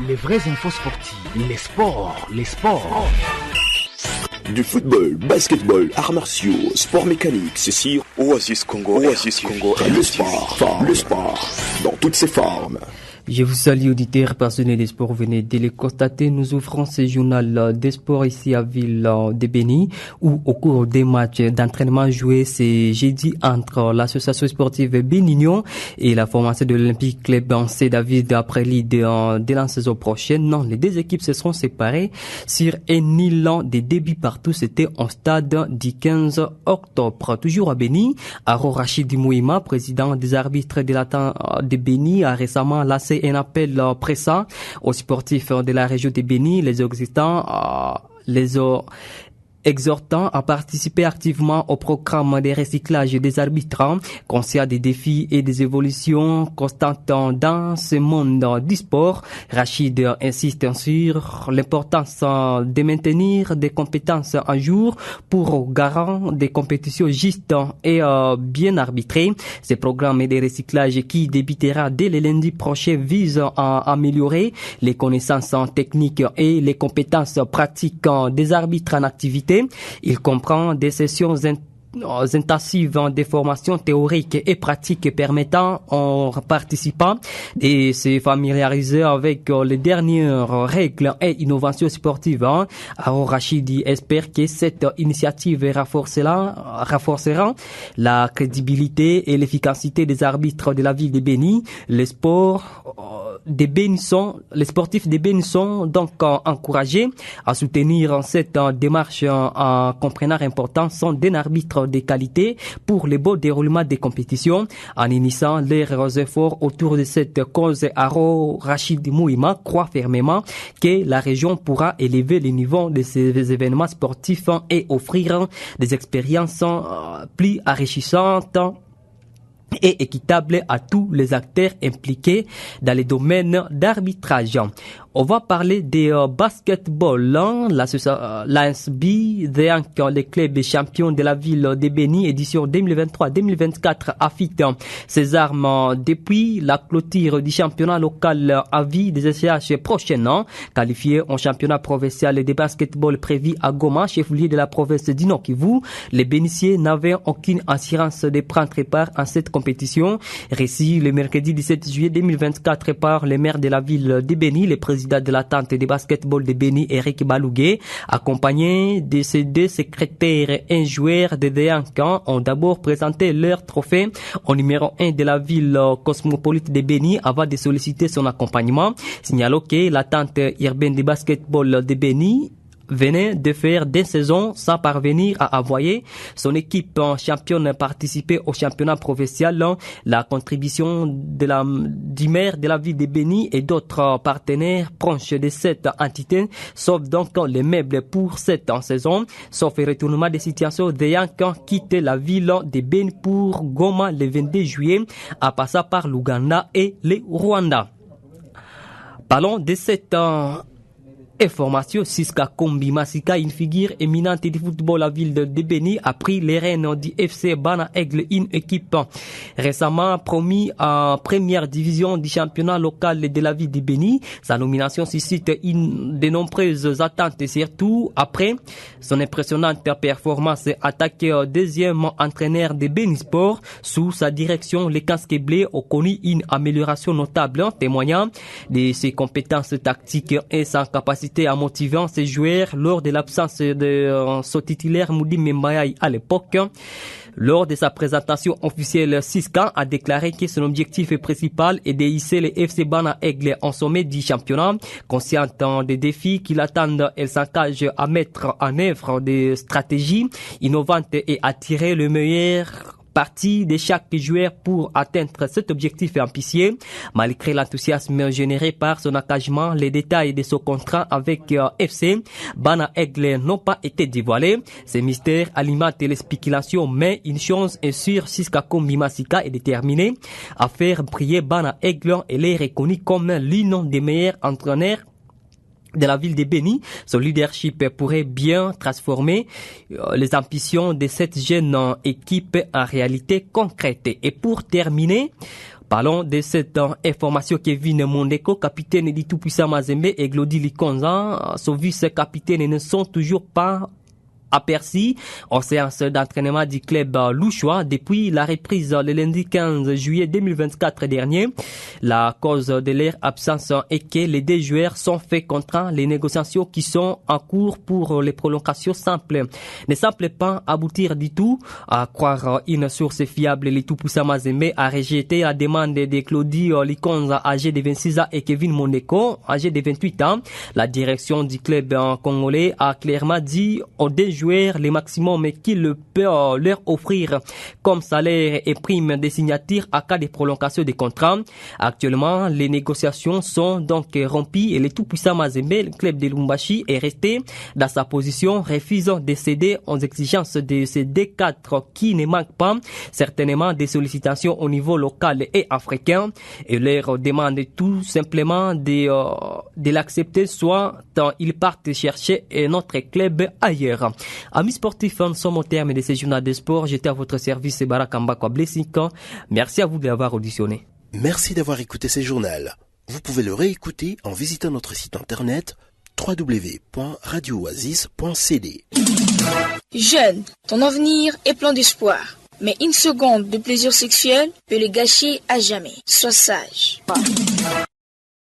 Les vraies infos sportives, les sports. Du football, basketball, arts martiaux, sport mécanique, c'est sur Oasis Congo. Le sport, dans toutes ses formes. Je vous salue auditeurs passionnés des sports, venez de le constater, nous ouvrons ce journal des sports ici à Ville de Béni, où au cours des matchs d'entraînement joués ce jeudi entre l'association sportive Bénignon et la formation de l'Olympique Club C David après l'idée de la saison prochaine. Non, les deux équipes se seront séparées sur un nil de début partout, c'était en stade du 15 octobre. Toujours à Béni, Aro Rachid Mouima, président des arbitres de l'Attente de Béni, a récemment lancé un appel pressant aux sportifs de la région de Béni, les exhortant à participer activement au programme de recyclage des arbitres, conscient des défis et des évolutions constantes dans ce monde du sport. Rachid insiste sur l'importance de maintenir des compétences à jour pour garantir des compétitions justes et bien arbitrées. Ce programme de recyclage qui débutera dès le lundi prochain vise à améliorer les connaissances techniques et les compétences pratiques des arbitres en activité. Il comprend des sessions intensives de formation théorique et pratique permettant aux participants de se familiariser avec les dernières règles et innovations sportives. Aro Rachidi espère que cette initiative renforcera la crédibilité et l'efficacité des arbitres de la ville de Béni. Les sportifs de Béni sont donc encouragés à soutenir cette démarche en comprenant l'importance d'un arbitre de qualité pour le bon déroulement des compétitions. En initiant leurs efforts autour de cette cause, Aro Rachid Mouima croit fermement que la région pourra élever le niveau de ces événements sportifs et offrir des expériences plus enrichissantes et équitable à tous les acteurs impliqués dans les domaines d'arbitrage. On va parler de basketball. L'ASB, les clubs champions de la ville de Béni, édition 2023-2024, affite ses armes depuis la clôture du championnat local à vie des SCH prochainement. Qualifié en championnat provincial de basketball prévu à Goma, chef-lieu de la province du Nord Kivu, les bénitiers n'avaient aucune assurance de prendre part à cette compétition. Récit le mercredi 17 juillet 2024 par le maire de la ville de Béni, le président de l'attente de basketball de Béni, Eric Balougué, accompagné de ses deux secrétaires et un joueur de Déancan, ont d'abord présenté leur trophée au numéro 1 de la ville cosmopolite de Béni avant de solliciter son accompagnement. Signalons que l'attente urbaine de basketball de Béni venait de faire des saisons sans parvenir à envoyer son équipe championne participer au championnat provincial. La contribution du maire de la ville de Béni et d'autres partenaires proches de cette entité sauf donc les meubles pour cette saison. Sauf le retournement des situations des Yankans quittent la ville de Béni pour Goma le 22 juillet en passant par l'Ouganda et le Rwanda. Parlons de cette information. Siska Kombi Masika, une figure éminente du football à la ville de Béni, a pris les rênes du FC Bana Aigle, une équipe récemment promise en première division du championnat local de la ville de Béni. Sa nomination suscite de nombreuses attentes, surtout après son impressionnante performance attaquée deuxième entraîneur de Béni Sport. Sous sa direction, les casques bleus ont connu une amélioration notable, témoignant de ses compétences tactiques et sa capacité à motiver ses joueurs lors de l'absence de son titulaire Moudi Membayaï à l'époque. Lors de sa présentation officielle, Siska a déclaré que son objectif principal est de hisser le FC Bana Aigle en sommet du championnat. Consciente des défis qui l'attendent, elle s'engage à mettre en œuvre des stratégies innovantes et attirer le meilleur partie de chaque joueur pour atteindre cet objectif ambitieux. Malgré l'enthousiasme généré par son engagement, les détails de son contrat avec FC Bana Aigle n'ont pas été dévoilés. Ces mystères alimentent les spéculations, mais une chose est sûre, Siska Kombi Masika est déterminé à faire briller Bana Aigle et est reconnu comme l'un des meilleurs entraîneurs de la ville de Béni. Son leadership pourrait bien transformer les ambitions de cette jeune équipe en réalité concrète. Et pour terminer, Parlons de cette information. Kevin Mondeko, capitaine du tout-puissant Mazembe, et Glody Likonza, son vice-capitaine, ne sont toujours pas aperçu en séance d'entraînement du club louchois depuis la reprise le lundi 15 juillet 2024 dernier. La cause de leur absence est que les deux joueurs sont faits contraint. Les négociations qui sont en cours pour les prolongations ne semblent pas aboutir du tout. À croire une source fiable, les tout-puissants Mazembe a rejeté la demande de Claudie Likonza, âgé de 26 ans, et Kevin Mondeko, âgé de 28 ans. La direction du club congolais a clairement dit aux deux joueurs les maximums qu'il peut leur offrir comme salaire et prime de signature à cas de prolongation des contrats. Actuellement, les négociations sont donc rompues et le tout-puissant Mazembe, le club de Lumbashi, est resté dans sa position, refusant de céder aux exigences de ces deux cadres qui ne manquent pas certainement des sollicitations au niveau local et africain, et leur demande tout simplement de l'accepter, soit ils partent chercher un autre club ailleurs. Amis sportifs, nous sommes au terme de ces journaux de sport. J'étais à votre service, Barakamba Kwa Blessing. Merci à vous de l'avoir auditionné. Merci d'avoir écouté ces journaux. Vous pouvez le réécouter en visitant notre site internet www.radiooasis.cd. Jeune, ton avenir est plein d'espoir. Mais une seconde de plaisir sexuel peut le gâcher à jamais. Sois sage.